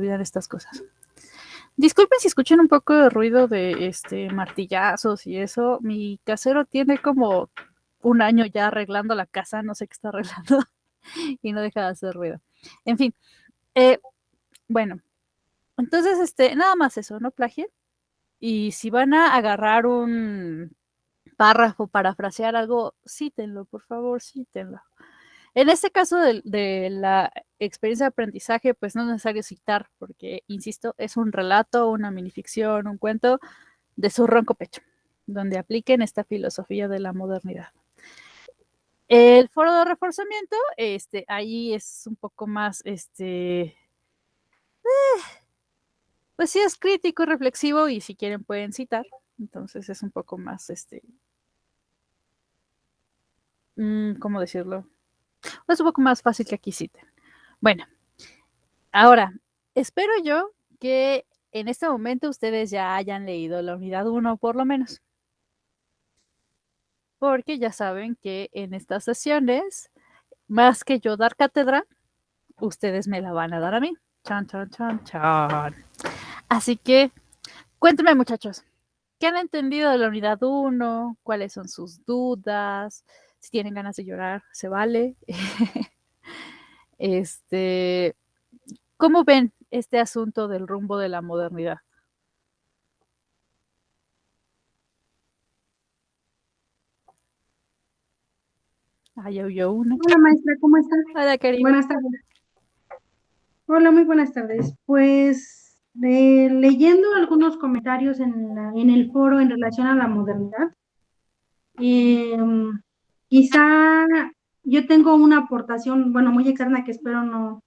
olvidan estas cosas. Disculpen si escuchan un poco de ruido de martillazos y eso. Mi casero tiene como un año ya arreglando la casa, no sé qué está arreglando, y no deja de hacer ruido. En fin, bueno, entonces nada más eso, no plagien. Y si van a agarrar un párrafo para frasear algo, cítenlo, por favor, cítenlo. En este caso de la experiencia de aprendizaje, pues no es necesario citar, porque, insisto, es un relato, una minificción, un cuento de su ronco pecho, donde apliquen esta filosofía de la modernidad. El foro de reforzamiento, ahí es un poco más, pues sí es crítico y reflexivo, y si quieren pueden citar, entonces es un poco más, ¿cómo decirlo? Es un poco más fácil que aquí citen. Bueno, ahora, espero yo que en este momento ustedes ya hayan leído la unidad 1 por lo menos, porque ya saben que en estas sesiones, más que yo dar cátedra, ustedes me la van a dar a mí. Chan, chan, chan, chan. Así que, cuéntenme, muchachos, ¿qué han entendido de la unidad 1? ¿Cuáles son sus dudas? Si tienen ganas de llorar, se vale. ¿Cómo ven este asunto del rumbo de la modernidad? Yo una. Hola maestra, ¿cómo está? Hola, Karina. Buenas tardes. Hola, muy buenas tardes. Pues leyendo algunos comentarios en el foro en relación a la modernidad, eh, quizá yo tengo una aportación, bueno, muy externa que espero no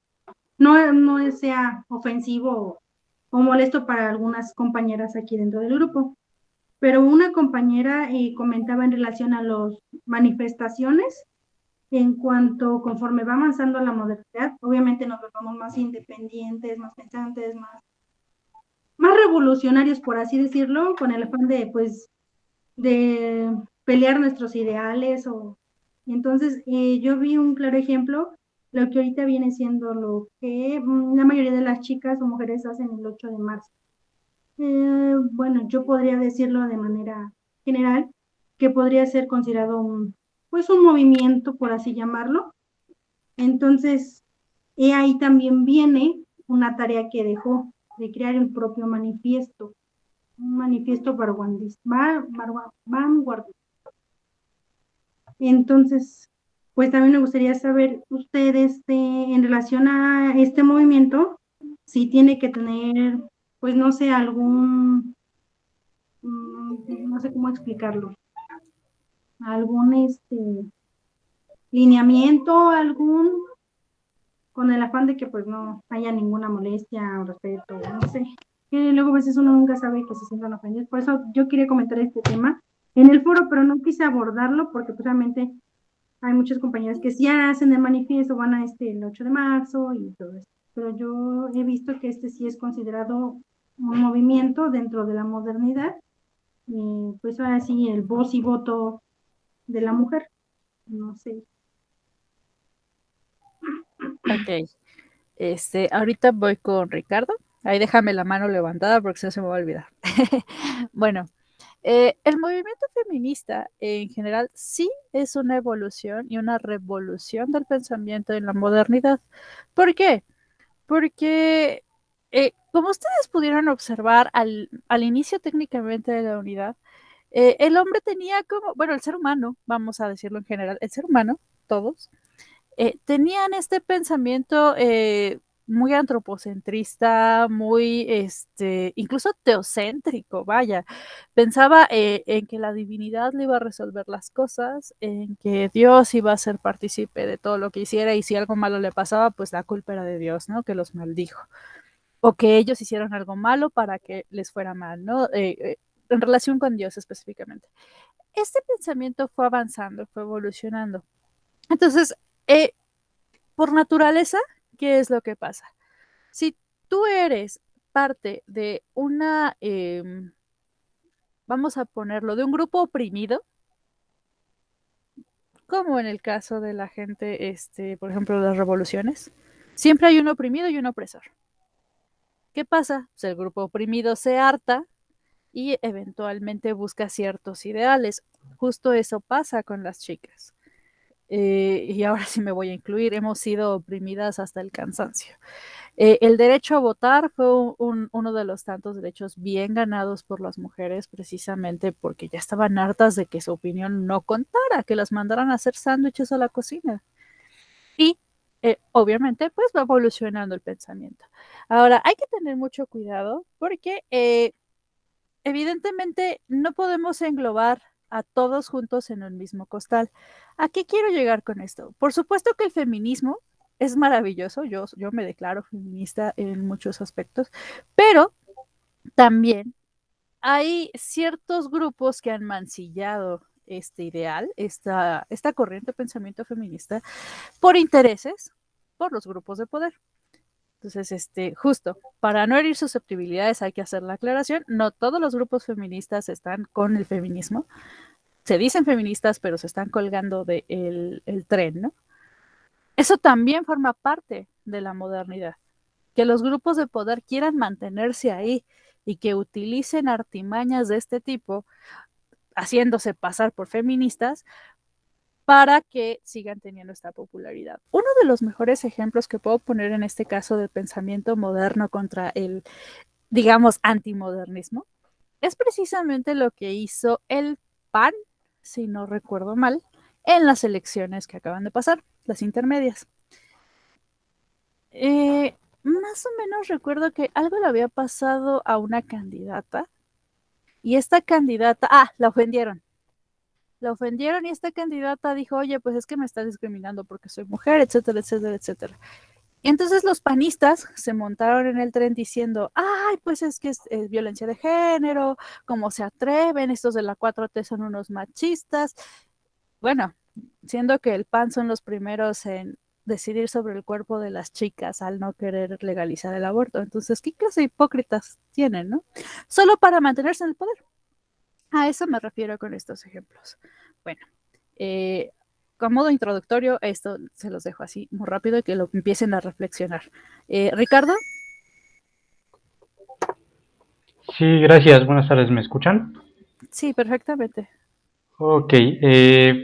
sea ofensivo o molesto para algunas compañeras aquí dentro del grupo. Pero una compañera comentaba en relación a las manifestaciones en cuanto conforme va avanzando la modernidad, obviamente nos volvemos más independientes, más pensantes, más revolucionarios, por así decirlo, con el afán de, pues, de pelear nuestros ideales. Y entonces yo vi un claro ejemplo, lo que ahorita viene siendo lo que la mayoría de las chicas o mujeres hacen el 8 de marzo. Bueno, yo podría decirlo de manera general, que podría ser considerado pues un movimiento, por así llamarlo. Entonces, ahí también viene una tarea que dejó de crear el propio manifiesto, un manifiesto vanguardista. Entonces, pues también me gustaría saber ustedes en relación a este movimiento, si tiene que tener, pues no sé, no sé cómo explicarlo, algún lineamiento, con el afán de que pues no haya ninguna molestia o respeto, no sé. Que luego a veces uno nunca sabe que se sientan ofendidos. Por eso yo quería comentar este tema en el foro, pero no quise abordarlo porque pues, realmente hay muchos compañeros que sí hacen el manifiesto, van a el 8 de marzo y todo eso. Pero yo he visto que este sí es considerado un movimiento dentro de la modernidad y pues ahora sí el voz y voto de la mujer, no sé. Ok. Ahorita voy con Ricardo. Ahí déjame la mano levantada porque si no se me va a olvidar. Bueno, el movimiento feminista en general sí es una evolución y una revolución del pensamiento en la modernidad. ¿Por qué? Porque, como ustedes pudieron observar al inicio técnicamente de la unidad, el hombre tenía como, bueno, el ser humano, vamos a decirlo en general, el ser humano, todos, tenían este pensamiento muy antropocentrista, muy, incluso teocéntrico, vaya. Pensaba en que la divinidad le iba a resolver las cosas, en que Dios iba a ser partícipe de todo lo que hiciera y si algo malo le pasaba, pues la culpa era de Dios, ¿no? Que los maldijo. O que ellos hicieron algo malo para que les fuera mal, ¿no? En relación con Dios específicamente. Este pensamiento fue avanzando, fue evolucionando. Entonces, eh, por naturaleza, ¿qué es lo que pasa? Si tú eres parte de vamos a ponerlo, de un grupo oprimido, como en el caso de la gente, por ejemplo, de las revoluciones, siempre hay un oprimido y un opresor. ¿Qué pasa? Pues el grupo oprimido se harta y eventualmente busca ciertos ideales. Justo eso pasa con las chicas. Y ahora sí me voy a incluir, hemos sido oprimidas hasta el cansancio. El derecho a votar fue uno de los tantos derechos bien ganados por las mujeres, precisamente porque ya estaban hartas de que su opinión no contara, que las mandaran a hacer sándwiches a la cocina. Y obviamente, pues va evolucionando el pensamiento. Ahora, hay que tener mucho cuidado porque evidentemente no podemos englobar a todos juntos en el mismo costal. ¿A qué quiero llegar con esto? Por supuesto que el feminismo es maravilloso, yo me declaro feminista en muchos aspectos, pero también hay ciertos grupos que han mancillado este ideal, esta corriente de pensamiento feminista, por intereses, por los grupos de poder. Entonces, justo, para no herir susceptibilidades hay que hacer la aclaración. No todos los grupos feministas están con el feminismo. Se dicen feministas, pero se están colgando del el tren, ¿no? Eso también forma parte de la modernidad. Que los grupos de poder quieran mantenerse ahí y que utilicen artimañas de este tipo, haciéndose pasar por feministas, para que sigan teniendo esta popularidad. Uno de los mejores ejemplos que puedo poner en este caso del pensamiento moderno contra el, digamos, antimodernismo, es precisamente lo que hizo el PAN, si no recuerdo mal, en las elecciones que acaban de pasar, las intermedias. Más o menos recuerdo que algo le había pasado a una candidata y esta candidata, la ofendieron. La ofendieron y esta candidata dijo, oye, pues es que me está discriminando porque soy mujer, etcétera, etcétera, etcétera. Y entonces los panistas se montaron en el tren diciendo, ay, pues es que es violencia de género, cómo se atreven, estos de la 4T son unos machistas. Bueno, siendo que el PAN son los primeros en decidir sobre el cuerpo de las chicas al no querer legalizar el aborto. Entonces, ¿qué clase de hipócritas tienen, no? Solo para mantenerse en el poder. A eso me refiero con estos ejemplos. Bueno, eh, con modo introductorio, esto se los dejo así muy rápido y que lo empiecen a reflexionar. Ricardo, Sí, gracias. Buenas tardes. ¿Me escuchan? sí, perfectamente. Ok.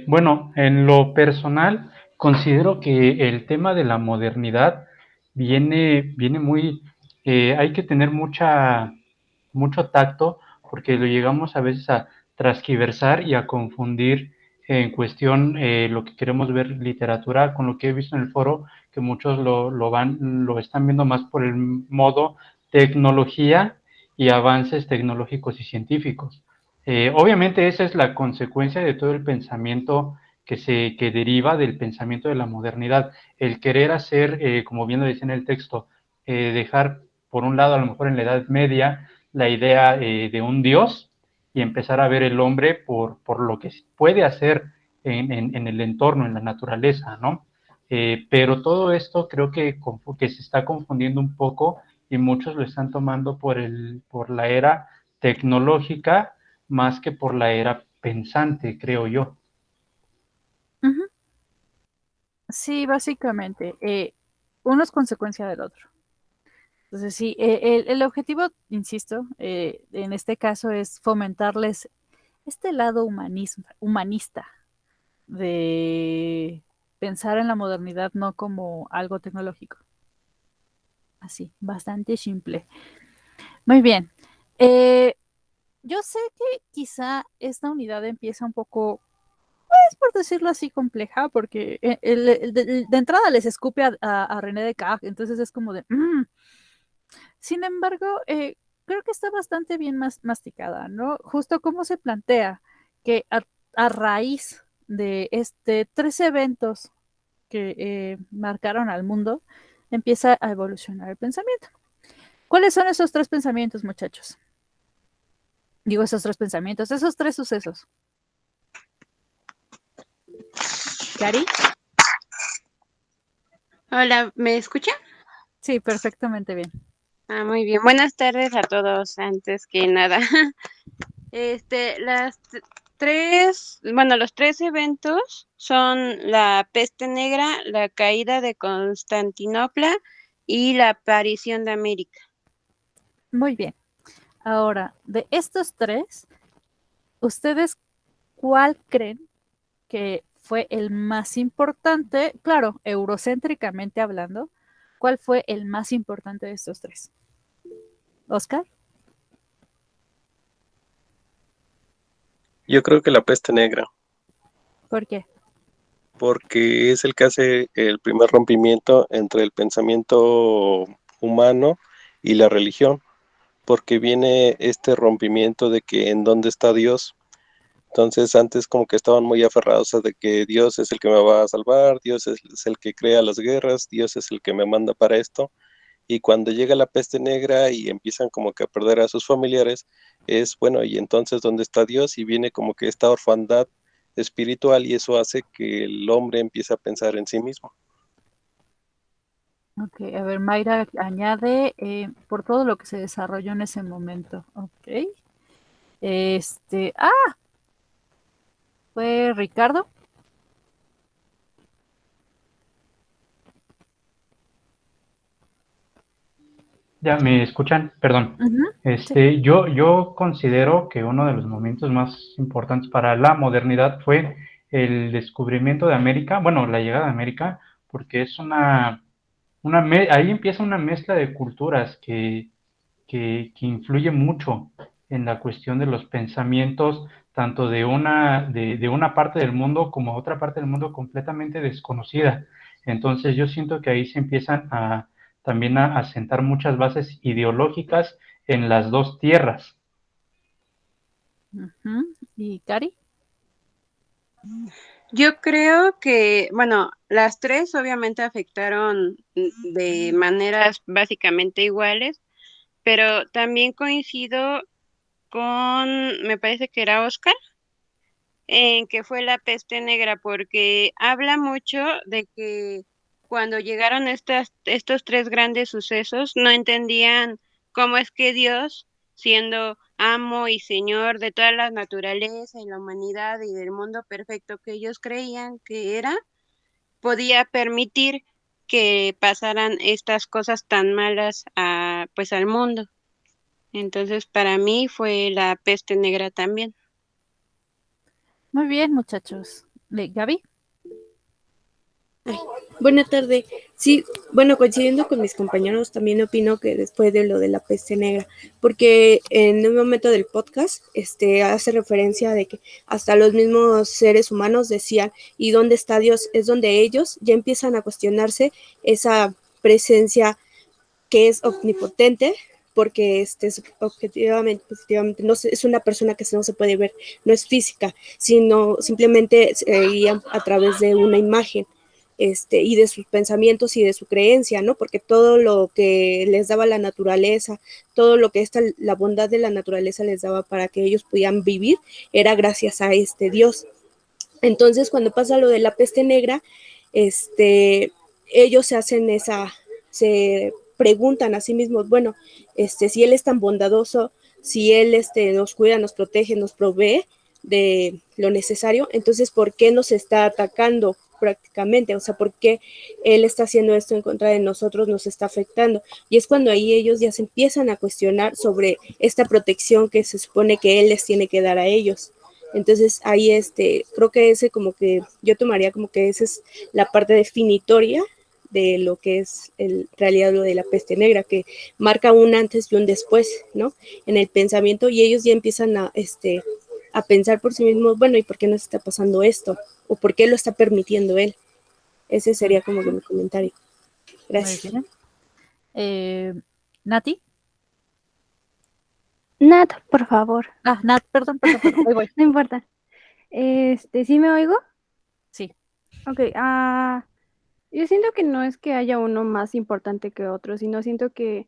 Bueno, en lo personal, considero que el tema de la modernidad viene muy, hay que tener mucho tacto porque lo llegamos a veces a transquiversar y a confundir en cuestión lo que queremos ver literatura con lo que he visto en el foro, que muchos lo están viendo más por el modo tecnología y avances tecnológicos y científicos. Obviamente esa es la consecuencia de todo el pensamiento que deriva del pensamiento de la modernidad, el querer hacer, como bien lo dice en el texto, dejar por un lado a lo mejor en la Edad Media la idea de un Dios y empezar a ver el hombre por lo que puede hacer en el entorno, en la naturaleza, ¿no? Pero todo esto creo que se está confundiendo un poco y muchos lo están tomando por la era tecnológica más que por la era pensante, creo yo. Ujú. Sí, básicamente, uno es consecuencia del otro. Entonces, sí, el objetivo, insisto, en este caso es fomentarles este lado humanista de pensar en la modernidad no como algo tecnológico. Así, bastante simple. Muy bien. Eh, yo sé que quizá esta unidad empieza un poco, pues por decirlo así, compleja, porque de entrada les escupe a René Descartes, entonces es como de... Sin embargo, creo que está bastante bien masticada, ¿no? Justo como se plantea que a raíz de tres eventos que marcaron al mundo, empieza a evolucionar el pensamiento. ¿Cuáles son esos tres pensamientos, muchachos? Digo, esos tres pensamientos, esos tres sucesos. ¿Cari? Hola, ¿me escucha? Sí, perfectamente bien. Muy bien. Buenas tardes a todos, antes que nada. Los tres eventos son la peste negra, la caída de Constantinopla y la aparición de América. Muy bien. Ahora, de estos tres, ¿ustedes cuál creen que fue el más importante? Claro, eurocéntricamente hablando, ¿cuál fue el más importante de estos tres? ¿Oscar? Yo creo que la peste negra, ¿Por qué? porque es el que hace el primer rompimiento entre el pensamiento humano y la religión, porque viene este rompimiento de que en dónde está Dios. Entonces antes como que estaban muy aferrados a de que Dios es el que me va a salvar, Dios es el que crea las guerras, Dios es el que me manda para esto. Y cuando llega la peste negra y empiezan como que a perder a sus familiares, es bueno, y entonces ¿dónde está Dios? Y viene como que esta orfandad espiritual y eso hace que el hombre empiece a pensar en sí mismo. Ok, a ver, Mayra añade por todo lo que se desarrolló en ese momento. Ok. Fue Ricardo. ¿Ya me escuchan? Perdón. Ujú, sí. Yo considero que uno de los momentos más importantes para la modernidad fue el descubrimiento de América, bueno, la llegada de América, porque es ahí empieza una mezcla de culturas que influye mucho en la cuestión de los pensamientos, tanto de una parte del mundo como otra parte del mundo completamente desconocida. Entonces yo siento que ahí se empiezan también a sentar muchas bases ideológicas en las dos tierras. Ujú. ¿Y Cari? Yo creo que, bueno, las tres obviamente afectaron de maneras básicamente iguales, pero también coincido con, me parece que era Oscar, en que fue la peste negra, porque habla mucho de que cuando llegaron estos tres grandes sucesos, no entendían cómo es que Dios, siendo amo y señor de toda la naturaleza y la humanidad y del mundo perfecto que ellos creían que era, podía permitir que pasaran estas cosas tan malas pues al mundo. Entonces, para mí fue la peste negra también. Muy bien, muchachos. Gaby. Ay, buena tarde. Sí, bueno, coincidiendo con mis compañeros, también opino que después de lo de la peste negra, porque en un momento del podcast, hace referencia de que hasta los mismos seres humanos decían, ¿y dónde está Dios? Es donde ellos ya empiezan a cuestionarse esa presencia que es omnipotente, porque objetivamente, positivamente, no es una persona que no se puede ver, no es física, sino simplemente se veía a través de una imagen. Y de sus pensamientos y de su creencia, ¿no? Porque todo lo que les daba la naturaleza, todo lo que la bondad de la naturaleza les daba para que ellos pudieran vivir, era gracias a este Dios. Entonces, cuando pasa lo de la peste negra, ellos se preguntan a sí mismos, bueno, si él es tan bondadoso, si él nos cuida, nos protege, nos provee de lo necesario, entonces, ¿por qué nos está atacando prácticamente? O sea, ¿por qué él está haciendo esto en contra de nosotros, nos está afectando? Y es cuando ahí ellos ya se empiezan a cuestionar sobre esta protección que se supone que él les tiene que dar a ellos. Entonces ahí creo que ese como que yo tomaría como que esa es la parte definitoria de lo que es en realidad lo de la peste negra, que marca un antes y un después, ¿no? En el pensamiento y ellos ya empiezan a pensar por sí mismos, bueno, ¿y por qué nos está pasando esto? ¿O por qué lo está permitiendo él? Ese sería como que mi comentario. Muy Gracias. bien. Nati. Nat, por favor. Nat, perdón. Ahí voy. No importa. ¿Sí me oigo? Sí. Ok, yo siento que no es que haya uno más importante que otro, sino siento que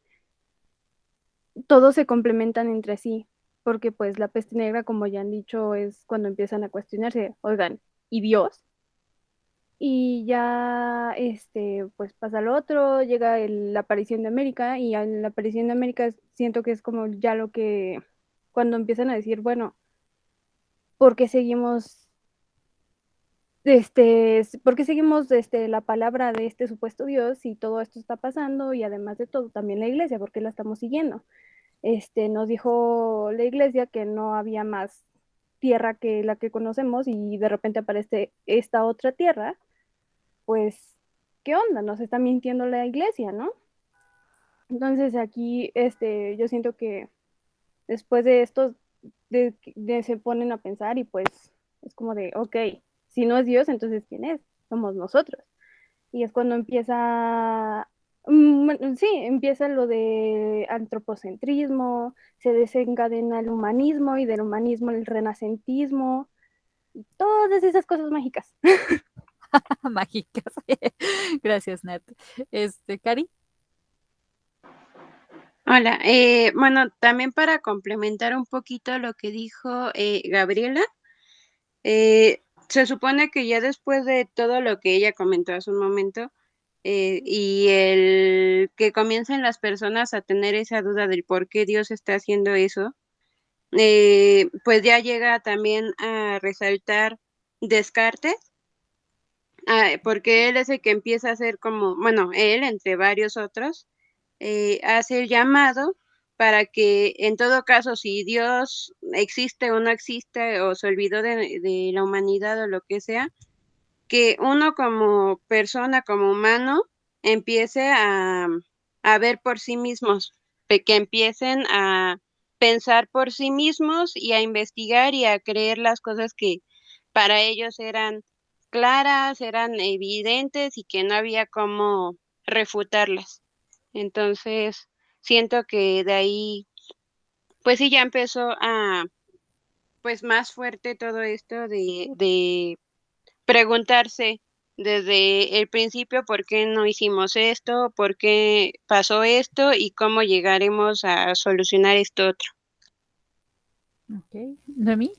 todos se complementan entre sí, porque pues la peste negra, como ya han dicho, es cuando empiezan a cuestionarse, oigan, ¿y Dios? Y ya, pues pasa lo otro, llega la aparición de América, y en la aparición de América siento que es como ya lo que, cuando empiezan a decir, bueno, ¿por qué seguimos porque seguimos la palabra de este supuesto Dios y todo esto está pasando y además de todo también la iglesia, porque la estamos siguiendo? nos dijo la iglesia que no había más tierra que la que conocemos y de repente aparece esta otra tierra, pues, ¿qué onda? Nos está mintiendo la iglesia, ¿no? Entonces aquí, yo siento que después de esto, se ponen a pensar y pues es como de, ok, si no es Dios, entonces ¿quién es? Somos nosotros. Y es cuando empieza, bueno, sí, empieza lo de antropocentrismo, se desencadena el humanismo y del humanismo el renacentismo, todas esas cosas mágicas. Mágicas. Gracias, Nat. Cari. Hola, bueno, también para complementar un poquito lo que dijo Gabriela, se supone que ya después de todo lo que ella comentó hace un momento, y el que comiencen las personas a tener esa duda del por qué Dios está haciendo eso, pues ya llega también a resaltar Descartes, porque él es el que empieza a hacer como, bueno, él entre varios otros, hace el llamado para que en todo caso, si Dios existe o no existe, o se olvidó de la humanidad o lo que sea, que uno como persona, como humano, empiece a ver por sí mismos, que empiecen a pensar por sí mismos y a investigar y a creer las cosas que para ellos eran claras, eran evidentes y que no había cómo refutarlas. Entonces, siento que de ahí, pues sí, ya empezó a, pues más fuerte todo esto de preguntarse desde el principio por qué no hicimos esto, por qué pasó esto y cómo llegaremos a solucionar esto otro. Ok. ¿Noemí?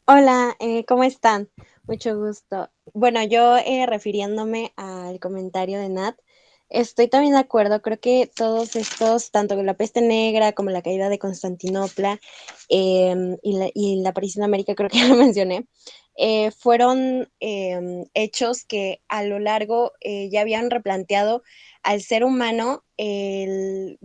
Hola, ¿cómo están? Mucho gusto. Bueno, yo refiriéndome al comentario de Nat, estoy también de acuerdo. Creo que todos estos, tanto la peste negra como la caída de Constantinopla y la aparición de América, creo que ya lo mencioné, fueron hechos que a lo largo ya habían replanteado al ser humano el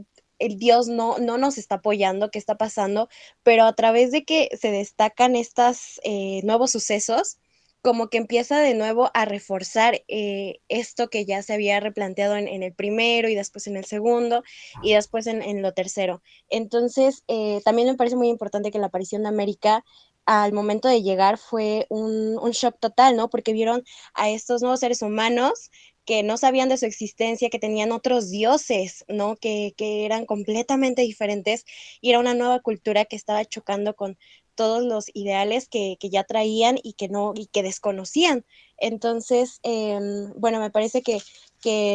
Dios no nos está apoyando, qué está pasando, pero a través de que se destacan estos nuevos sucesos, como que empieza de nuevo a reforzar esto que ya se había replanteado en el primero y después en el segundo y después en lo tercero. Entonces, también me parece muy importante que la aparición de América al momento de llegar fue un shock total, ¿no? Porque vieron a estos nuevos seres humanos que no sabían de su existencia, que tenían otros dioses, ¿no? Que eran completamente diferentes y era una nueva cultura que estaba chocando con todos los ideales que ya traían y que no y que desconocían. Entonces, bueno, me parece que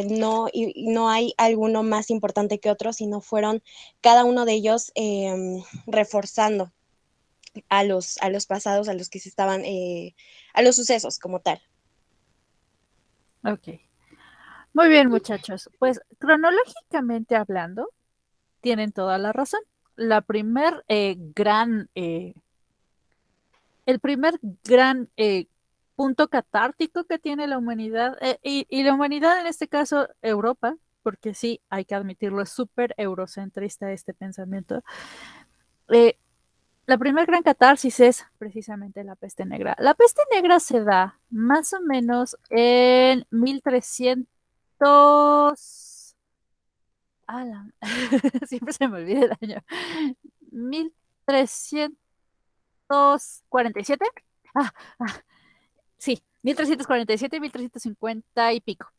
no, y no hay alguno más importante que otro, sino fueron cada uno de ellos reforzando a los pasados, a los que se estaban, a los sucesos como tal. Ok. Muy bien, muchachos. Pues cronológicamente hablando, tienen toda la razón. La primer el primer gran punto catártico que tiene la humanidad, y la humanidad en este caso Europa, porque sí, hay que admitirlo, es súper eurocentrista este pensamiento. eh, la primer gran catarsis es precisamente la peste negra. La peste negra se da más o menos en 1300. Siempre se me olvida el año. 1347. Ah, ah, sí, 1347, 1350 y pico.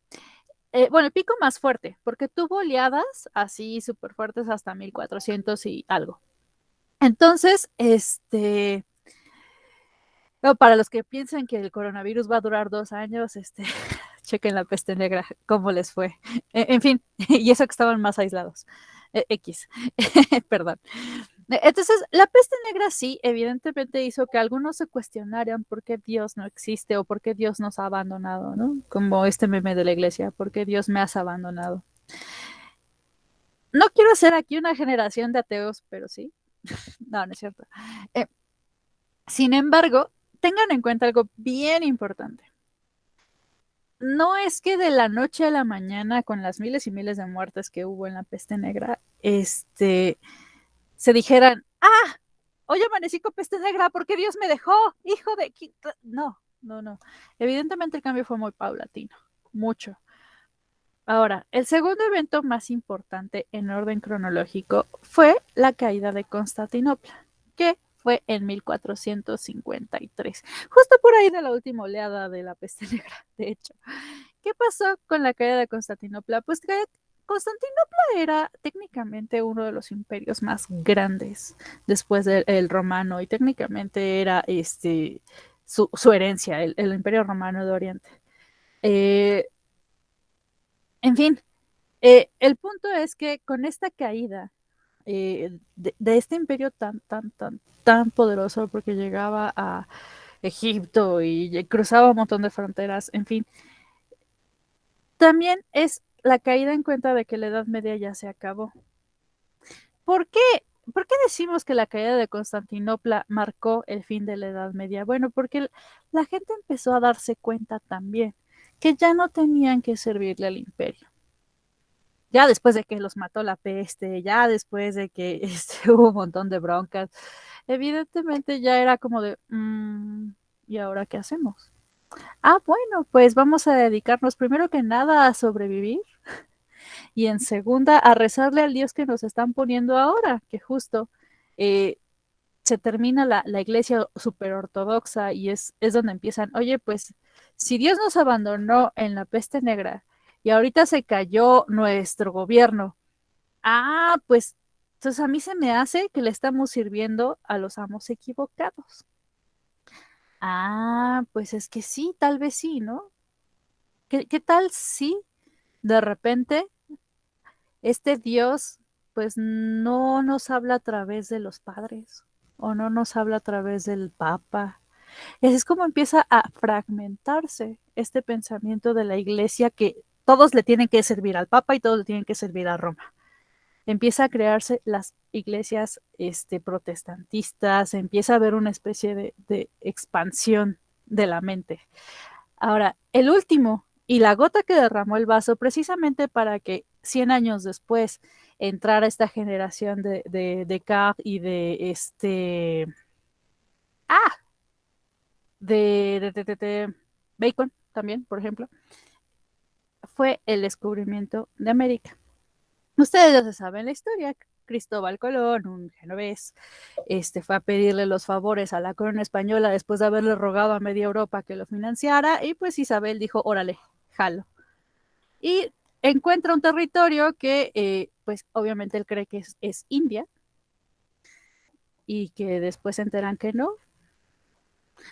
Bueno, el pico más fuerte, porque tuvo oleadas así súper fuertes hasta 1400 y algo. Entonces, no, para los que piensan que el coronavirus va a durar 2 años, chequen la peste negra, cómo les fue. En fin, y eso que estaban más aislados. X, perdón. Entonces, la peste negra sí, evidentemente hizo que algunos se cuestionaran por qué Dios no existe o por qué Dios nos ha abandonado, ¿no? Como este meme de la iglesia, ¿por qué Dios me has abandonado? No quiero ser aquí una generación de ateos, pero sí. No, no es cierto. Eh, Sin embargo, tengan en cuenta algo bien importante. no es que de la noche a la mañana, con las miles y miles de muertes que hubo en la peste negra, se dijeran, hoy amanecí con peste negra porque Dios me dejó, hijo de... No, no, no. Evidentemente el cambio fue muy paulatino, mucho. Ahora, el segundo evento más importante en orden cronológico fue la caída de Constantinopla, que fue en 1453, justo por ahí de la última oleada de la peste negra, de hecho. ¿Qué pasó con la caída de Constantinopla? Pues que Constantinopla era técnicamente uno de los imperios más grandes después del romano y técnicamente era su herencia, el imperio romano de Oriente. Eh, en fin, el punto es que con esta caída de este imperio tan poderoso, porque llegaba a Egipto y cruzaba un montón de fronteras, en fin, también es la caída en cuenta de que la Edad Media ya se acabó. ¿Por qué? ¿Por qué decimos que la caída de Constantinopla marcó el fin de la Edad Media? Bueno, porque la gente empezó a darse cuenta también que ya no tenían que servirle al imperio. Ya después de que los mató la peste, ya después de que hubo un montón de broncas, evidentemente ya era como de, ¿y ahora qué hacemos? Bueno, pues vamos a dedicarnos primero que nada a sobrevivir y en segunda a rezarle al Dios que nos están poniendo ahora, que justo eh, se termina la iglesia super ortodoxa y es donde empiezan, oye, pues si Dios nos abandonó en la peste negra y ahorita se cayó nuestro gobierno, pues entonces a mí se me hace que le estamos sirviendo a los amos equivocados. Pues es que sí, tal vez sí, ¿no? ¿Qué tal si de repente este Dios pues no nos habla a través de los padres o no nos habla a través del Papa? Y así es como empieza a fragmentarse este pensamiento de la iglesia que todos le tienen que servir al Papa y todos le tienen que servir a Roma. Empieza a crearse las iglesias protestantistas, empieza a haber una especie de expansión de la mente. Ahora, el último y la gota que derramó el vaso, precisamente para que 100 años después entrara esta generación de Descartes y ah, de Bacon también, por ejemplo, fue el descubrimiento de América. Ustedes ya se saben la historia. Cristóbal Colón, un genovés, fue a pedirle los favores a la corona española después de haberle rogado a media Europa que lo financiara y pues Isabel dijo, órale, jalo. Y encuentra un territorio que pues obviamente él cree que es India y que después se enteran que no.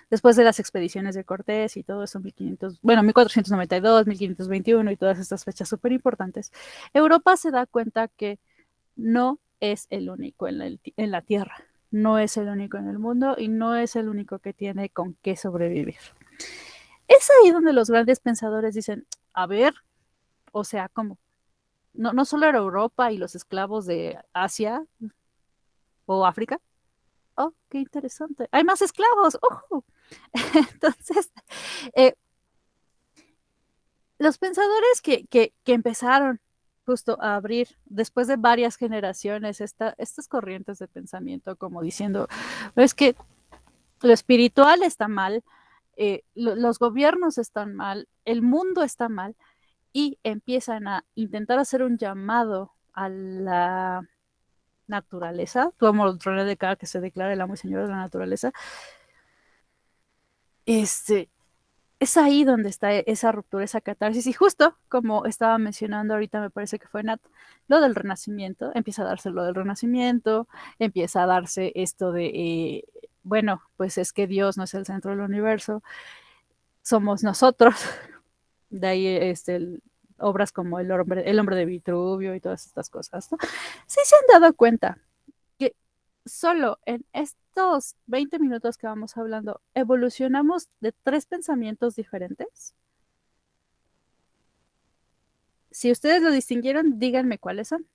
Después de las expediciones de Cortés y todo eso, 1492, 1521 y todas estas fechas súper importantes, Europa se da cuenta que no es el único en la Tierra, no es el único en el mundo y no es el único que tiene con qué sobrevivir. Es ahí donde los grandes pensadores dicen, a ver, o sea, ¿cómo? No solo era Europa y los esclavos de Asia o África. Oh, qué interesante. Hay más esclavos. Entonces, eh, los pensadores que empezaron justo a abrir después de varias generaciones estas corrientes de pensamiento, como diciendo, es que lo espiritual está mal, los gobiernos están mal, el mundo está mal, y empiezan a intentar hacer un llamado a la naturaleza, como René Descartes que se declara el amo y señor de la naturaleza, es ahí donde está esa ruptura, esa catarsis. Y justo como estaba mencionando ahorita, me parece que fue Nat, lo del renacimiento, empieza a darse lo del renacimiento, empieza a darse esto de, bueno, pues es que Dios no es el centro del universo, somos nosotros. De ahí obras como el hombre de Vitruvio y todas estas cosas, ¿no? Sí se han dado cuenta que solo en estos 20 minutos que vamos hablando, evolucionamos de 3 pensamientos diferentes. Si ustedes lo distinguieron, díganme cuáles son.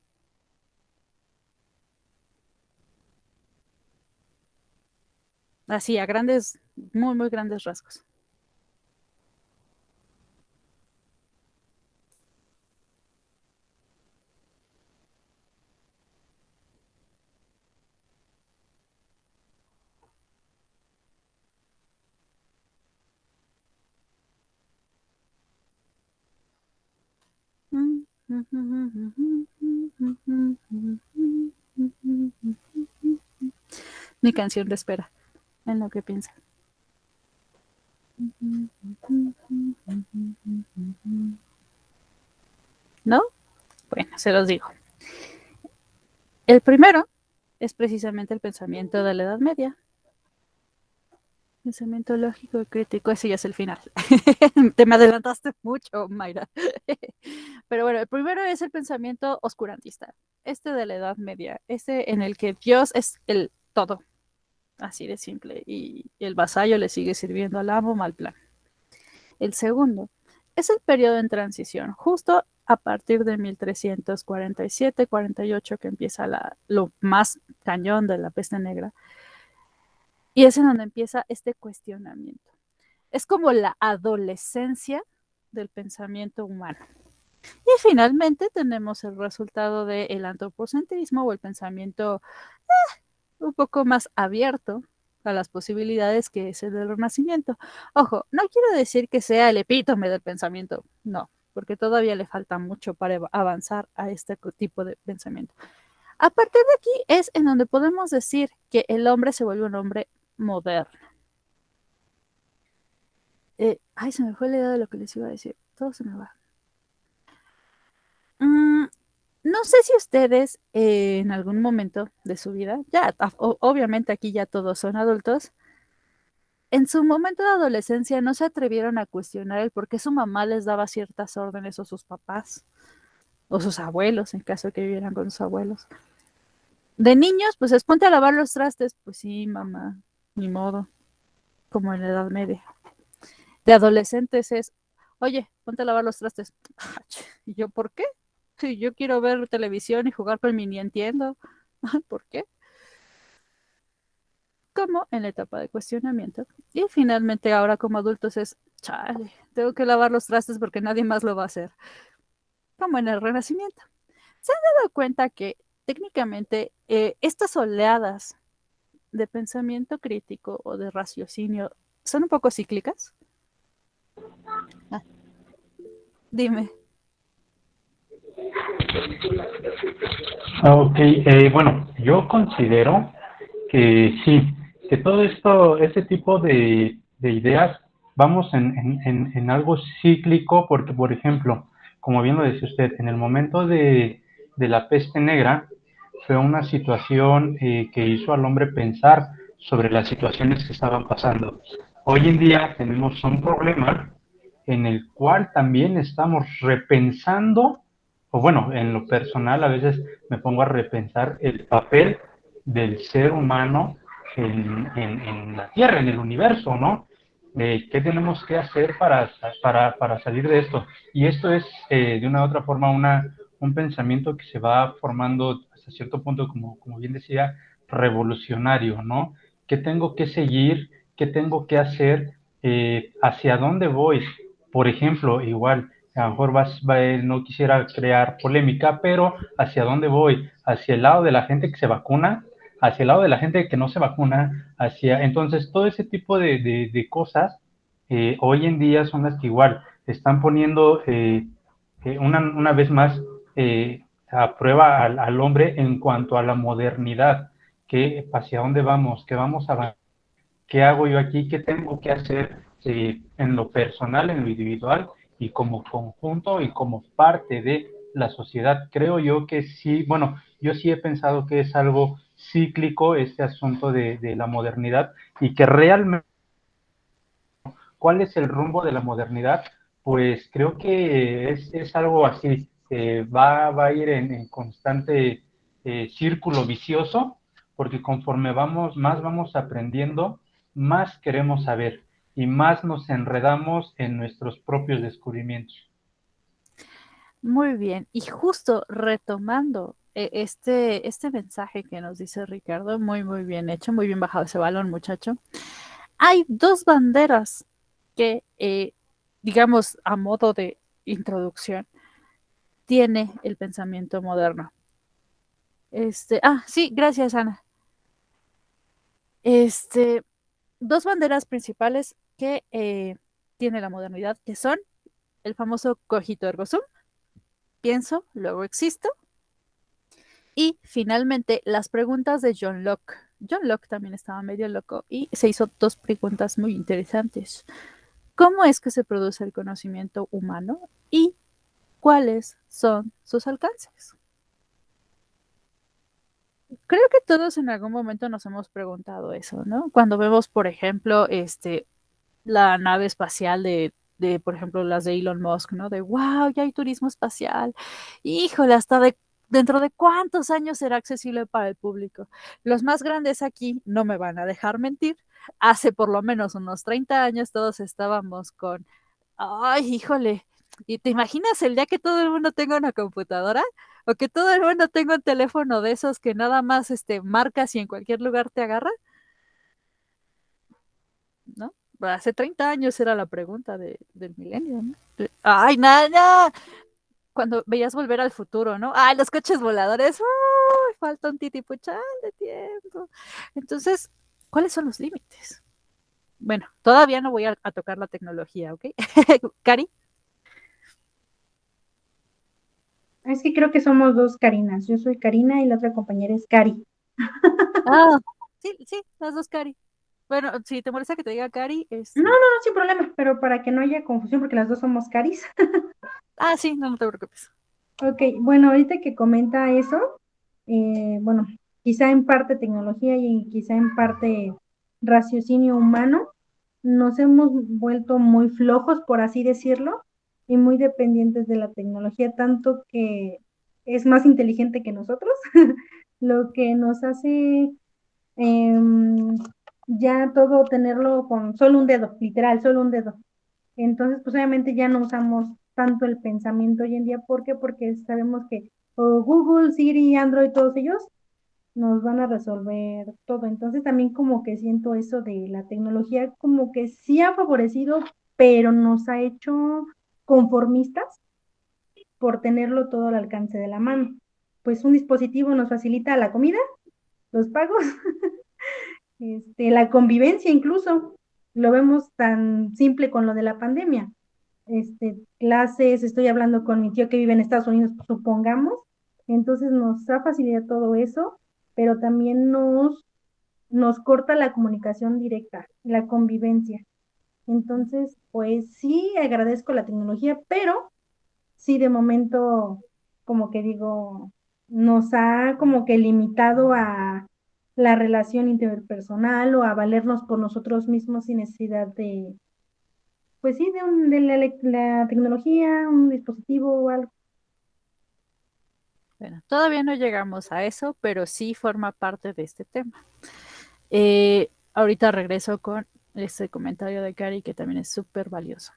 Así, a grandes, muy, muy grandes rasgos. Mi canción de espera, en lo que piensa. ¿No? Bueno, se los digo. El primero es precisamente el pensamiento de la Edad Media. Pensamiento lógico y crítico, ese ya es el final. Te me adelantaste mucho, Mayra. Pero bueno, el primero es el pensamiento oscurantista, este de la Edad Media, este en el que Dios es el todo, así de simple, y el vasallo le sigue sirviendo al amo, mal plan. El segundo es el periodo en transición, justo a partir de 1347-48, que empieza lo más cañón de la peste negra. Y es en donde empieza este cuestionamiento. Es como la adolescencia del pensamiento humano. Y finalmente tenemos el resultado del antropocentrismo o el pensamiento un poco más abierto a las posibilidades que es el del Renacimiento. Ojo, no quiero decir que sea el epítome del pensamiento, no, porque todavía le falta mucho para avanzar a este tipo de pensamiento. A partir de aquí es en donde podemos decir que el hombre se vuelve un hombre moderno. Se me fue la idea de lo que les iba a decir. Todo se me va. No sé si ustedes en algún momento de su vida, ya obviamente aquí ya todos son adultos, en su momento de adolescencia no se atrevieron a cuestionar el por qué su mamá les daba ciertas órdenes o sus papás o sus abuelos, en caso de que vivieran con sus abuelos. De niños, pues es ponte a lavar los trastes. Pues sí, mamá, ni modo, como en la Edad Media. De adolescentes es, oye, ponte a lavar los trastes. ¿Y yo por qué? Si yo quiero ver televisión y jugar con mi Nintendo, ¿por qué? Como en la etapa de cuestionamiento. Y finalmente ahora como adultos es, chale, tengo que lavar los trastes porque nadie más lo va a hacer. Como en el Renacimiento. ¿Se han dado cuenta que técnicamente estas oleadas de pensamiento crítico o de raciocinio son un poco cíclicas? Dime. Ok, bueno, yo considero que sí, que todo esto, ese tipo de ideas, vamos en algo cíclico, porque, por ejemplo, como bien lo decía usted, en el momento de la peste negra, fue una situación que hizo al hombre pensar sobre las situaciones que estaban pasando. Hoy en día tenemos un problema en el cual también estamos repensando, o bueno, en lo personal a veces me pongo a repensar el papel del ser humano en la Tierra, en el universo, ¿no? ¿Qué tenemos que hacer para salir de esto? Y esto es, de una u otra forma, un pensamiento que se va formando hasta cierto punto, como bien decía, revolucionario, ¿no? ¿Qué tengo que seguir? ¿Qué tengo que hacer? ¿Hacia dónde voy? Por ejemplo, igual, a lo mejor no quisiera crear polémica, pero ¿hacia dónde voy? ¿Hacia el lado de la gente que se vacuna? ¿Hacia el lado de la gente que no se vacuna? Entonces, todo ese tipo de cosas hoy en día son las que igual están poniendo una vez más a prueba al hombre en cuanto a la modernidad, que hacia dónde vamos, qué vamos a avanzar, qué hago yo aquí, qué tengo que hacer en lo personal, en lo individual y como conjunto y como parte de la sociedad. Creo yo que sí, bueno, yo sí he pensado que es algo cíclico este asunto de la modernidad y que realmente, ¿cuál es el rumbo de la modernidad? Pues creo que es algo así, va a ir en constante círculo vicioso, porque conforme más vamos aprendiendo, más queremos saber y más nos enredamos en nuestros propios descubrimientos. Muy bien. Y justo retomando este mensaje que nos dice Ricardo, muy, muy bien hecho, muy bien bajado ese balón, muchacho. Hay dos banderas que, digamos, a modo de introducción, tiene el pensamiento moderno. Sí, gracias, Ana. Dos banderas principales que tiene la modernidad, que son el famoso cogito ergo sum pienso, luego existo. Y finalmente, las preguntas de John Locke. John Locke también estaba medio loco y se hizo 2 preguntas muy interesantes. ¿Cómo es que se produce el conocimiento humano? ¿Y cuáles son sus alcances? Creo que todos en algún momento nos hemos preguntado eso, ¿no? Cuando vemos, por ejemplo, la nave espacial por ejemplo, las de Elon Musk, ¿no? De, wow, ya hay turismo espacial. Híjole, dentro de cuántos años será accesible para el público. Los más grandes aquí no me van a dejar mentir. Hace por lo menos unos 30 años todos estábamos con, ay, híjole, ¿y te imaginas el día que todo el mundo tenga una computadora? O que todo el mundo tenga un teléfono de esos que nada más marcas y en cualquier lugar te agarra, ¿no? Hace 30 años era la pregunta del milenio, ¿no? Ay, nada, cuando veías Volver al Futuro, ¿no? Ay, los coches voladores, ¡ay! Falta un titipuchal de tiempo. Entonces, ¿cuáles son los límites? Bueno, todavía no voy a tocar la tecnología, ¿ok? Cari. Es que creo que somos 2 Karinas. Yo soy Karina y la otra compañera es Cari. Ah, sí, las 2 Cari. Bueno, si te molesta que te diga Cari, No, sin problema, pero para que no haya confusión, porque las 2 somos Caris. sí, no te preocupes. Ok, bueno, ahorita que comenta eso, bueno, quizá en parte tecnología y quizá en parte raciocinio humano, nos hemos vuelto muy flojos, por así decirlo, y muy dependientes de la tecnología, tanto que es más inteligente que nosotros, lo que nos hace em, ya todo tenerlo con solo un dedo, literal, solo un dedo. Entonces, pues obviamente ya no usamos tanto el pensamiento hoy en día. ¿Por qué? Porque sabemos que Google, Siri, Android, todos ellos nos van a resolver todo. Entonces también como que siento eso de la tecnología como que sí ha favorecido, pero nos ha hecho conformistas por tenerlo todo al alcance de la mano. Pues un dispositivo nos facilita la comida, los pagos, la convivencia incluso. Lo vemos tan simple con lo de la pandemia. Clases, estoy hablando con mi tío que vive en Estados Unidos, supongamos. Entonces nos ha facilitado todo eso, pero también nos corta la comunicación directa, la convivencia. Entonces, pues sí, agradezco la tecnología, pero sí, de momento, como que digo, nos ha como que limitado a la relación interpersonal o a valernos por nosotros mismos sin necesidad de, pues sí, de la tecnología, un dispositivo o algo. Bueno, todavía no llegamos a eso, pero sí forma parte de este tema. Ahorita regreso con este comentario de Cari que también es súper valioso.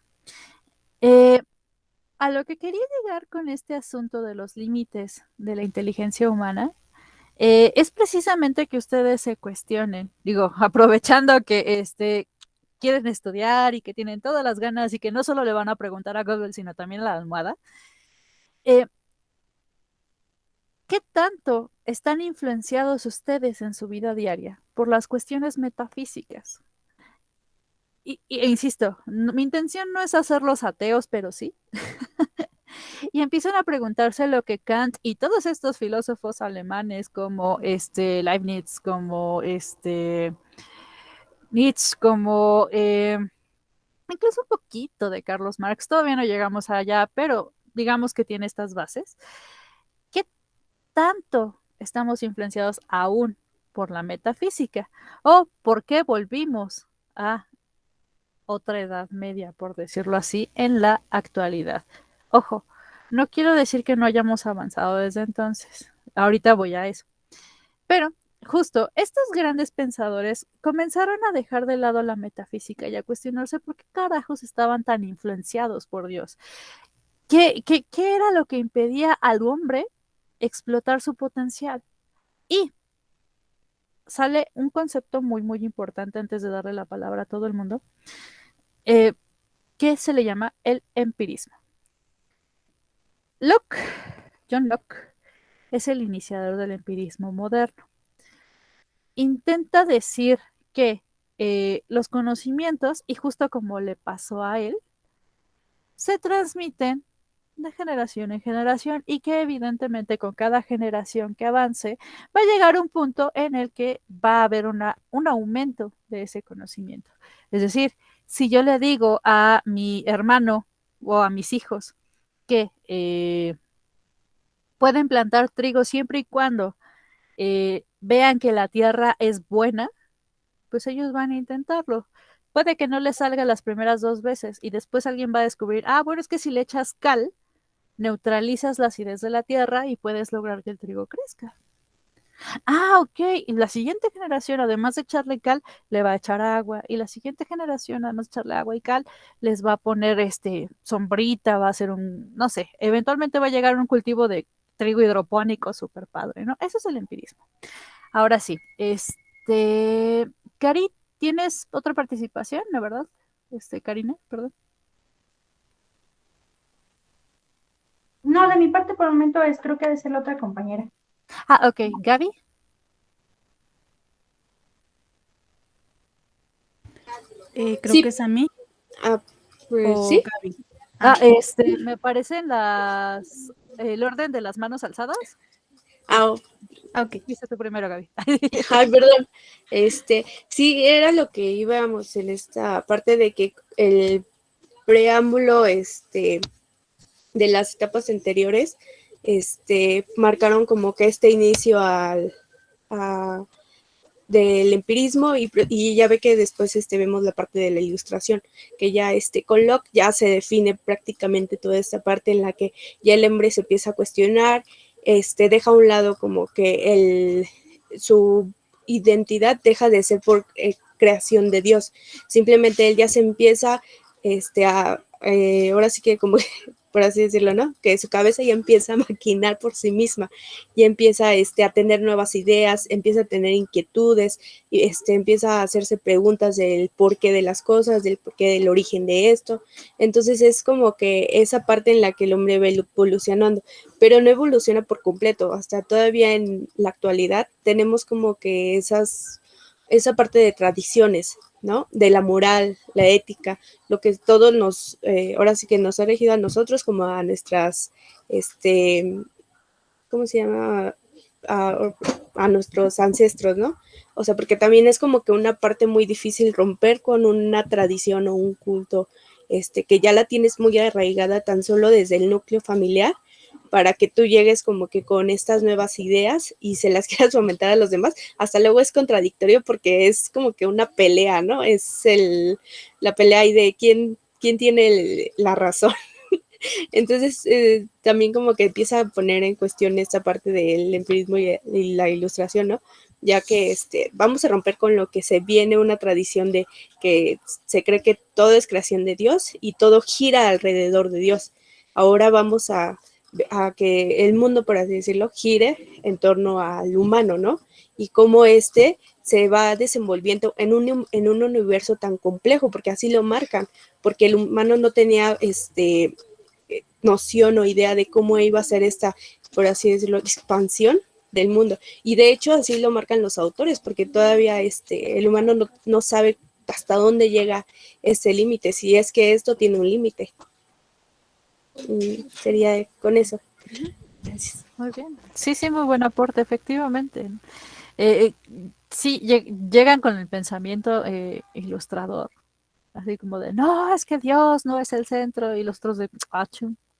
A lo que quería llegar con este asunto de los límites de la inteligencia humana es precisamente que ustedes se cuestionen, digo, aprovechando que quieren estudiar y que tienen todas las ganas y que no solo le van a preguntar a Google, sino también a la almohada. eh, ¿Qué tanto están influenciados ustedes en su vida diaria por las cuestiones metafísicas? E insisto, mi intención no es hacerlos ateos, pero sí. Y empiezan a preguntarse lo que Kant y todos estos filósofos alemanes como Leibniz, como Nietzsche, como incluso un poquito de Carlos Marx, todavía no llegamos allá, pero digamos que tiene estas bases. ¿Qué tanto estamos influenciados aún por la metafísica? ¿O por qué volvimos a otra edad media, por decirlo así, en la actualidad? Ojo, no quiero decir que no hayamos avanzado desde entonces. Ahorita voy a eso. Pero justo estos grandes pensadores comenzaron a dejar de lado la metafísica y a cuestionarse por qué carajos estaban tan influenciados por Dios. ¿Qué era lo que impedía al hombre explotar su potencial? Y sale un concepto muy, muy importante antes de darle la palabra a todo el mundo, que se le llama el empirismo. John Locke, es el iniciador del empirismo moderno. Intenta decir que los conocimientos, y justo como le pasó a él, se transmiten de generación en generación y que evidentemente con cada generación que avance va a llegar un punto en el que va a haber un aumento de ese conocimiento. Es decir, si yo le digo a mi hermano o a mis hijos que pueden plantar trigo siempre y cuando vean que la tierra es buena, pues ellos van a intentarlo. Puede que no les salga las primeras 2 veces y después alguien va a descubrir, bueno, es que si le echas cal, neutralizas la acidez de la tierra y puedes lograr que el trigo crezca. Ok. Y la siguiente generación, además de echarle cal, le va a echar agua. Y la siguiente generación, además de echarle agua y cal, les va a poner sombrita, va a hacer no sé, eventualmente va a llegar un cultivo de trigo hidropónico súper padre, ¿no? Eso es el empirismo. Ahora sí, Cari, ¿tienes otra participación, la verdad? Karina, perdón. No, de mi parte por el momento creo que ha de ser la otra compañera. Ok, Gaby. Creo Sí. que es a mí. Pues o sí. Gaby. Me parecen el orden de las manos alzadas. Ok. Dice tú primero, Gaby. Ay, perdón. Sí, era lo que íbamos en esta parte de que el preámbulo, de las etapas anteriores, marcaron como que este inicio del empirismo y ya ve que después vemos la parte de la ilustración, que ya con Locke ya se define prácticamente toda esta parte en la que ya el hombre se empieza a cuestionar, deja a un lado como que su identidad deja de ser por creación de Dios, simplemente él ya se empieza ahora sí que como por así decirlo, ¿no? Que su cabeza ya empieza a maquinar por sí misma, ya empieza a tener nuevas ideas, empieza a tener inquietudes, y empieza a hacerse preguntas del porqué de las cosas, del porqué del origen de esto. Entonces es como que esa parte en la que el hombre va evolucionando, pero no evoluciona por completo, hasta todavía en la actualidad tenemos como que esa parte de tradiciones, ¿no? De la moral, la ética, lo que todo ahora sí que nos ha regido a nosotros como a nuestras, ¿cómo se llama? A nuestros ancestros, ¿no? O sea, porque también es como que una parte muy difícil romper con una tradición o un culto, que ya la tienes muy arraigada tan solo desde el núcleo familiar, para que tú llegues como que con estas nuevas ideas y se las quieras fomentar a los demás. Hasta luego es contradictorio porque es como que una pelea, ¿no? Es la pelea ahí de quién tiene la razón. Entonces, también como que empieza a poner en cuestión esta parte del empirismo y la ilustración, ¿no? Ya que vamos a romper con lo que se viene una tradición de que se cree que todo es creación de Dios y todo gira alrededor de Dios. Ahora vamos a que el mundo, por así decirlo, gire en torno al humano, ¿no? Y cómo se va desenvolviendo en un universo tan complejo, porque así lo marcan, porque el humano no tenía noción o idea de cómo iba a ser esta, por así decirlo, expansión del mundo. Y de hecho así lo marcan los autores, porque todavía el humano no sabe hasta dónde llega ese límite, si es que esto tiene un límite. Sería con eso. Gracias. Muy bien. Sí, muy buen aporte, efectivamente. Sí, llegan con el pensamiento ilustrador, así como de, no, es que Dios no es el centro, y los otros de,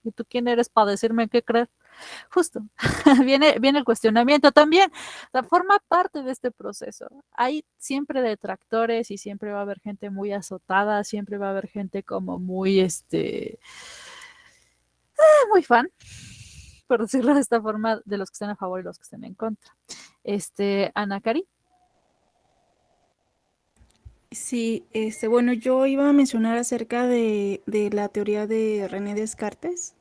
¿y tú quién eres para decirme qué creer? Justo, viene el cuestionamiento también, o sea, forma parte de este proceso. Hay siempre detractores y siempre va a haber gente muy azotada, siempre va a haber gente como muy, muy fan, por decirlo de esta forma, de los que estén a favor y los que estén en contra. Ana Cari. Sí, bueno, yo iba a mencionar acerca de la teoría de René Descartes,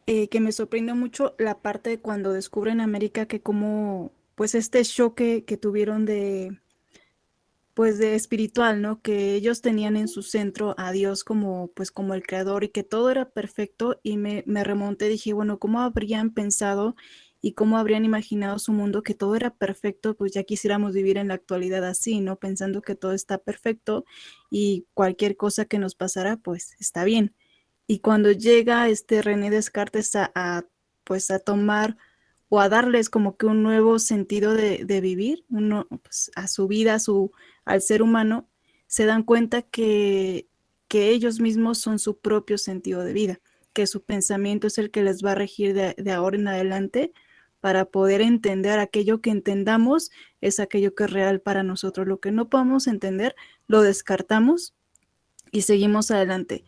que me sorprendió mucho la parte de cuando descubren América, que como, pues este choque que tuvieron pues de espiritual, ¿no? Que ellos tenían en su centro a Dios como, pues como el creador y que todo era perfecto y me remonté, dije, bueno, ¿cómo habrían pensado y cómo habrían imaginado su mundo que todo era perfecto? Pues ya quisiéramos vivir en la actualidad así, ¿no? Pensando que todo está perfecto y cualquier cosa que nos pasara, pues está bien. Y cuando llega René Descartes pues a tomar o a darles como que un nuevo sentido de vivir pues, a su vida, al ser humano, se dan cuenta que ellos mismos son su propio sentido de vida, que su pensamiento es el que les va a regir de ahora en adelante para poder entender aquello que entendamos, es aquello que es real para nosotros. Lo que no podemos entender, lo descartamos y seguimos adelante.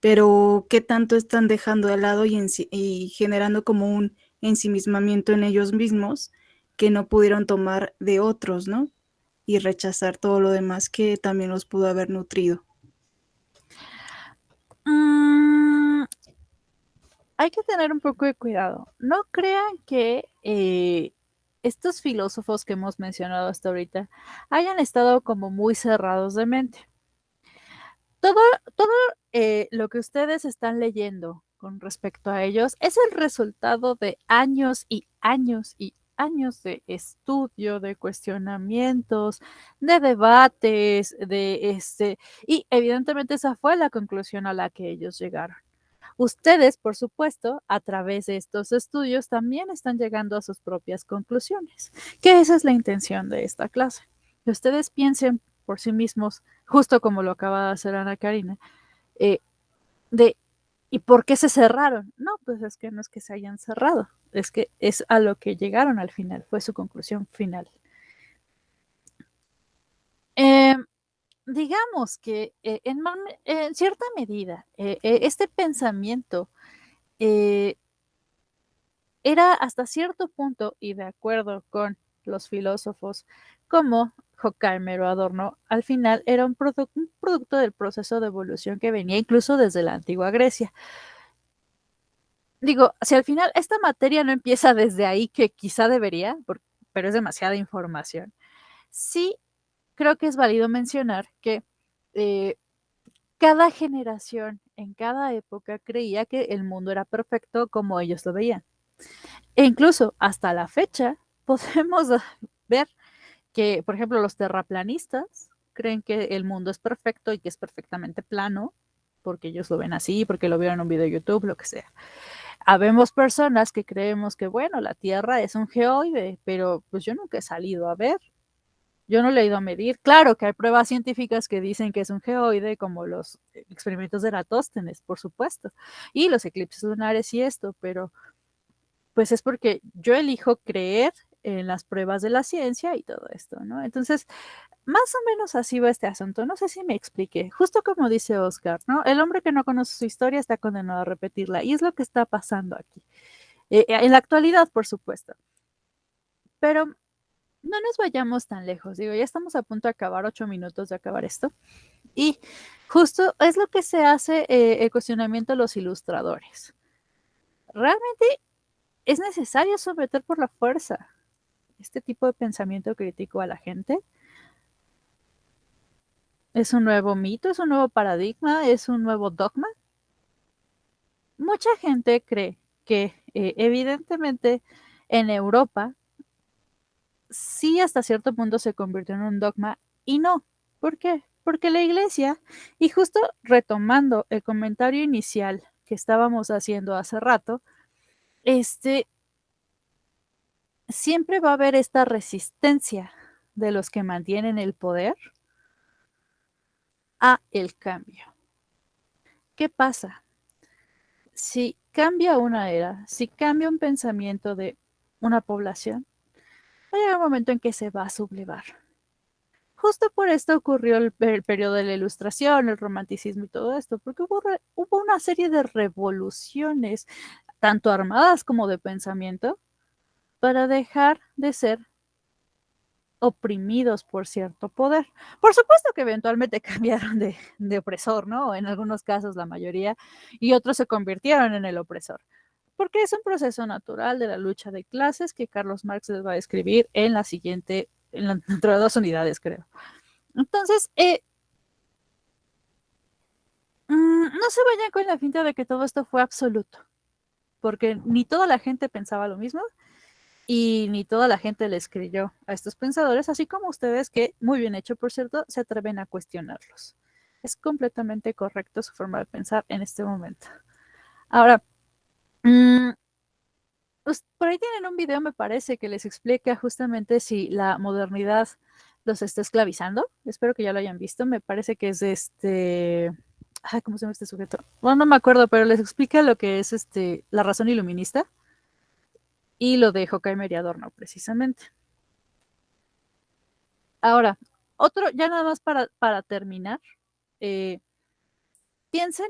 Pero ¿qué tanto están dejando de lado y generando como un ensimismamiento en ellos mismos que no pudieron tomar de otros, ¿no? Y rechazar todo lo demás que también los pudo haber nutrido. Hay que tener un poco de cuidado. No crean que estos filósofos que hemos mencionado hasta ahorita hayan estado como muy cerrados de mente. Todo lo que ustedes están leyendo con respecto a ellos es el resultado de años y años y años de estudio, de cuestionamientos, de debates, y evidentemente esa fue la conclusión a la que ellos llegaron. Ustedes, por supuesto, a través de estos estudios también están llegando a sus propias conclusiones, que esa es la intención de esta clase. Que ustedes piensen por sí mismos, justo como lo acaba de hacer Ana Karina, ¿y por qué se cerraron? No, pues es que no es que se hayan cerrado, es que es a lo que llegaron al final, fue su conclusión final. Digamos que en cierta medida este pensamiento era hasta cierto punto, y de acuerdo con los filósofos como Horkheimer o Adorno, al final era un producto del proceso de evolución que venía incluso desde la antigua Grecia. Digo, si al final esta materia no empieza desde ahí, que quizá debería, pero es demasiada información, sí creo que es válido mencionar que cada generación en cada época creía que el mundo era perfecto como ellos lo veían. E incluso hasta la fecha podemos ver que, por ejemplo, los terraplanistas creen que el mundo es perfecto y que es perfectamente plano, porque ellos lo ven así, porque lo vieron en un video de YouTube, lo que sea. Habemos personas que creemos que, bueno, la Tierra es un geoide, pero pues yo nunca he salido a ver. Yo no le he ido a medir. Claro que hay pruebas científicas que dicen que es un geoide, como los experimentos de Eratóstenes, por supuesto, y los eclipses lunares y esto, pero pues es porque yo elijo creer en las pruebas de la ciencia y todo esto, ¿no? Entonces, más o menos así va este asunto. No sé si me expliqué. Justo como dice Oscar, ¿no? El hombre que no conoce su historia está condenado a repetirla. Y es lo que está pasando aquí. En la actualidad, por supuesto. Pero no nos vayamos tan lejos. Digo, ya estamos a punto de acabar, 8 minutos de acabar esto. Y justo es lo que se hace el cuestionamiento de los ilustradores. Realmente es necesario someter por la fuerza este tipo de pensamiento crítico a la gente. ¿Es un nuevo mito? ¿Es un nuevo paradigma? ¿Es un nuevo dogma? Mucha gente cree que evidentemente en Europa sí hasta cierto punto se convirtió en un dogma y no. ¿Por qué? Porque la iglesia, y justo retomando el comentario inicial que estábamos haciendo hace rato, siempre va a haber esta resistencia de los que mantienen el poder a el cambio. ¿Qué pasa? Si cambia una era, si cambia un pensamiento de una población, va a llegar un momento en que se va a sublevar. Justo por esto ocurrió el periodo de la Ilustración, el Romanticismo y todo esto, porque hubo una serie de revoluciones, tanto armadas como de pensamiento, para dejar de ser oprimidos por cierto poder. Por supuesto que eventualmente cambiaron de opresor, ¿no? En algunos casos la mayoría, y otros se convirtieron en el opresor, porque es un proceso natural de la lucha de clases que Carlos Marx les va a describir en la siguiente, dentro de 2 unidades, creo. Entonces, no se vayan con la finta de que todo esto fue absoluto, porque ni toda la gente pensaba lo mismo, y ni toda la gente les creyó a estos pensadores, así como ustedes, que muy bien hecho, por cierto, se atreven a cuestionarlos. Es completamente correcto su forma de pensar en este momento. Ahora, por ahí tienen un video, me parece, que les explica justamente si la modernidad los está esclavizando. Espero que ya lo hayan visto. Me parece que es ¿cómo se llama este sujeto? Bueno, no me acuerdo, pero les explica lo que es la razón iluminista y lo de Horkheimer y Adorno, precisamente. Ahora, ya nada más para terminar, piensen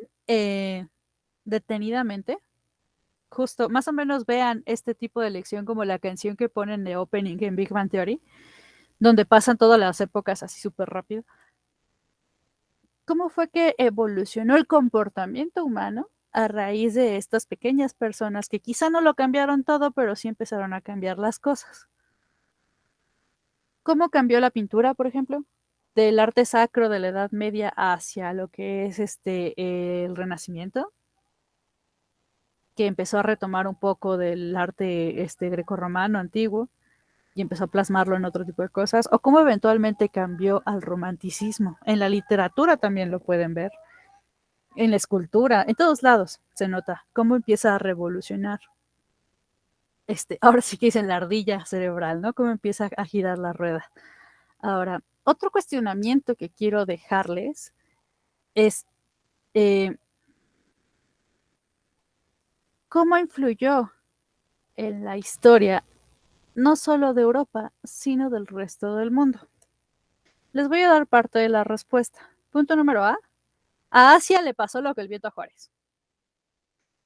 detenidamente, justo, más o menos vean este tipo de lección como la canción que ponen de opening en Big Bang Theory, donde pasan todas las épocas así súper rápido. ¿Cómo fue que evolucionó el comportamiento humano a raíz de estas pequeñas personas que quizá no lo cambiaron todo, pero sí empezaron a cambiar las cosas? ¿Cómo cambió la pintura, por ejemplo? Del arte sacro de la Edad Media hacia lo que es el Renacimiento, que empezó a retomar un poco del arte grecorromano antiguo y empezó a plasmarlo en otro tipo de cosas, o cómo eventualmente cambió al romanticismo. En la literatura también lo pueden ver, en la escultura, en todos lados se nota cómo empieza a revolucionar. Ahora sí que dicen la ardilla cerebral, ¿no? Cómo empieza a girar la rueda. Ahora, otro cuestionamiento que quiero dejarles es cómo influyó en la historia no solo de Europa, sino del resto del mundo. Les voy a dar parte de la respuesta. Punto número A. A Asia le pasó lo que el viento a Juárez.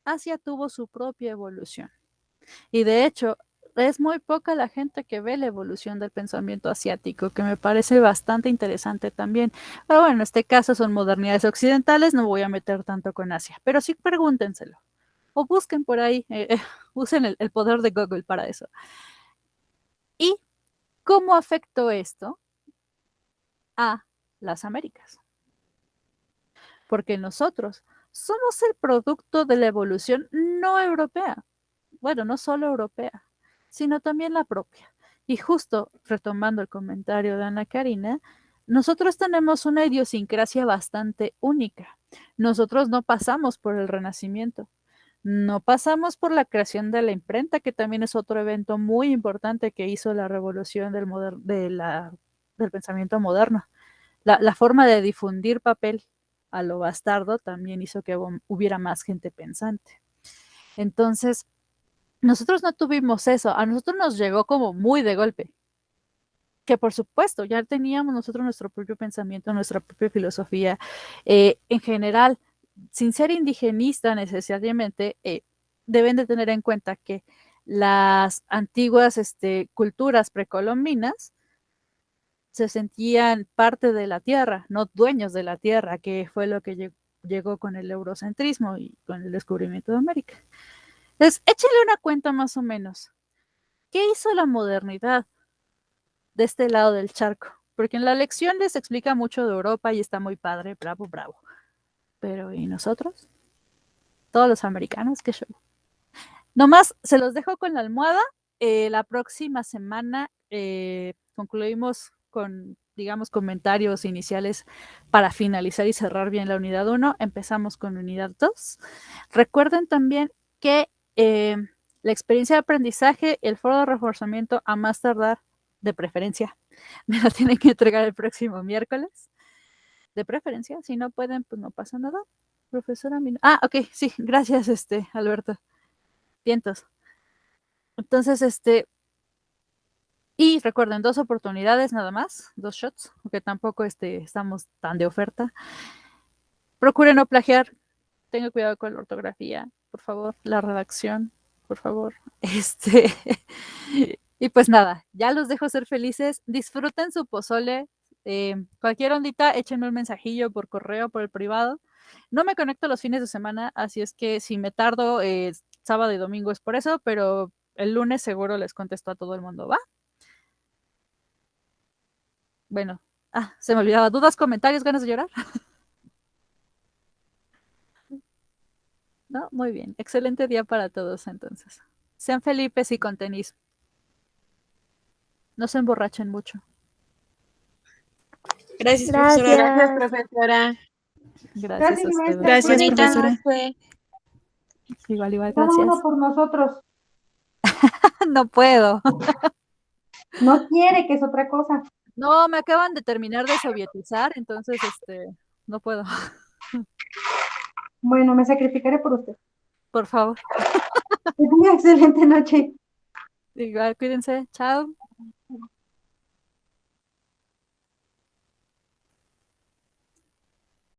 Asia tuvo su propia evolución. Y de hecho, es muy poca la gente que ve la evolución del pensamiento asiático, que me parece bastante interesante también. Pero bueno, en este caso son modernidades occidentales, no voy a meter tanto con Asia, pero sí pregúntenselo. O busquen por ahí, usen el poder de Google para eso. ¿Y cómo afectó esto a las Américas? Porque nosotros somos el producto de la evolución no europea. Bueno, no solo europea, sino también la propia. Y justo retomando el comentario de Ana Karina, nosotros tenemos una idiosincrasia bastante única. Nosotros no pasamos por el Renacimiento, no pasamos por la creación de la imprenta, que también es otro evento muy importante que hizo la revolución del pensamiento moderno. La forma de difundir papel a lo bastardo también hizo que hubiera más gente pensante. Entonces, nosotros no tuvimos eso, a nosotros nos llegó como muy de golpe, que por supuesto ya teníamos nosotros nuestro propio pensamiento, nuestra propia filosofía, en general, sin ser indigenista necesariamente, deben de tener en cuenta que las antiguas culturas precolombinas se sentían parte de la tierra, no dueños de la tierra, que fue lo que llegó con el eurocentrismo y con el descubrimiento de América. Entonces, échenle una cuenta más o menos. ¿Qué hizo la modernidad de este lado del charco? Porque en la lección les explica mucho de Europa y está muy padre, bravo, bravo. Pero ¿y nosotros? Todos los americanos, qué show. Nomás se los dejo con la almohada. La próxima semana concluimos con, digamos, comentarios iniciales para finalizar y cerrar bien la unidad 1. Empezamos con unidad 2. Recuerden también que la experiencia de aprendizaje, el foro de reforzamiento a más tardar, de preferencia, me lo tienen que entregar el próximo miércoles. De preferencia, si no pueden, pues no pasa nada. Profesora, ok, sí, gracias, Alberto. Vientos. Entonces, y recuerden, 2 oportunidades nada más, 2 shots, aunque tampoco estamos tan de oferta. Procuren no plagiar, tengan cuidado con la ortografía, por favor, la redacción, por favor. Y pues nada, ya los dejo ser felices, disfruten su pozole. Cualquier ondita, échenme un mensajillo por correo, por el privado. No me conecto los fines de semana, así es que si me tardo sábado y domingo es por eso, pero el lunes seguro les contesto a todo el mundo, ¿va? Bueno, se me olvidaba. ¿Dudas, comentarios, ganas de llorar? No, muy bien. Excelente día para todos entonces. Sean felices y con tenis. No se emborrachen mucho. Gracias, profesora. Gracias, profesora. Gracias Gracias, a ustedes. maestra. Gracias, Bonita profesora. noche. Igual, Cada gracias. uno por nosotros. No puedo. No quiere, que es otra cosa. No, me acaban de terminar de sovietizar, entonces, no puedo. Bueno, me sacrificaré por usted. Por favor. Que tenga excelente noche. Igual, cuídense. Chao.